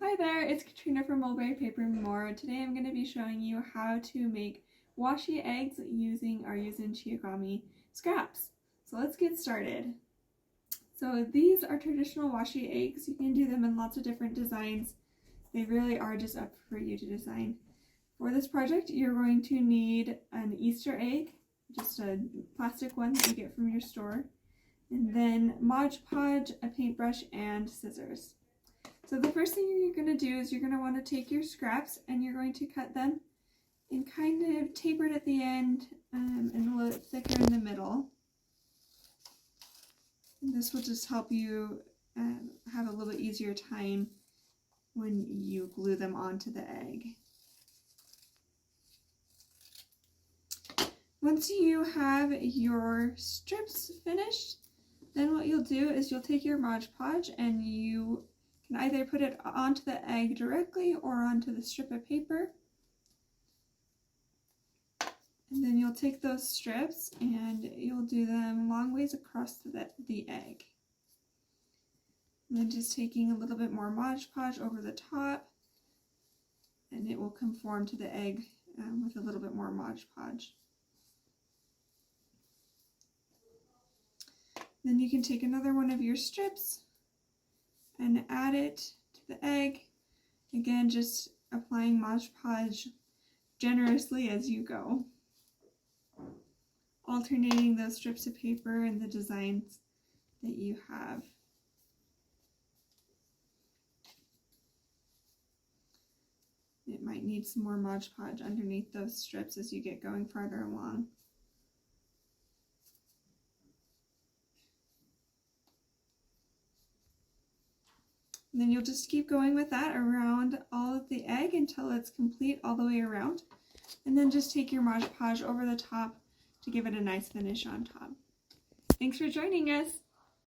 Hi there, it's Katrina from Mulberry Paper and More. Today I'm going to be showing you how to make washi eggs using our Yuzu and Chiogami scraps. So let's get started. So these are traditional washi eggs. You can do them in lots of different designs. They really are just up for you to design. For this project you're going to need an Easter egg, just a plastic one that you get from your store, and then Mod Podge, a paintbrush, and scissors. So the first thing you're going to do is you're going to want to take your scraps and you're going to cut them in kind of tapered at the end and a little bit thicker in the middle. And this will just help you have a little bit easier time when you glue them onto the egg. Once you have your strips finished, then what you'll do is you'll take your Mod Podge and you can either put it onto the egg directly or onto the strip of paper. And then you'll take those strips and you'll do them long ways across the egg. And then just taking a little bit more Mod Podge over the top, and it will conform to the egg with a little bit more Mod Podge. Then you can take another one of your strips and add it to the egg. Again, just applying Mod Podge generously as you go, alternating those strips of paper and the designs that you have. It might need some more Mod Podge underneath those strips as you get going farther along. And then you'll just keep going with that around all of the egg until it's complete all the way around. And then just take your Mod Podge over the top to give it a nice finish on top. Thanks for joining us.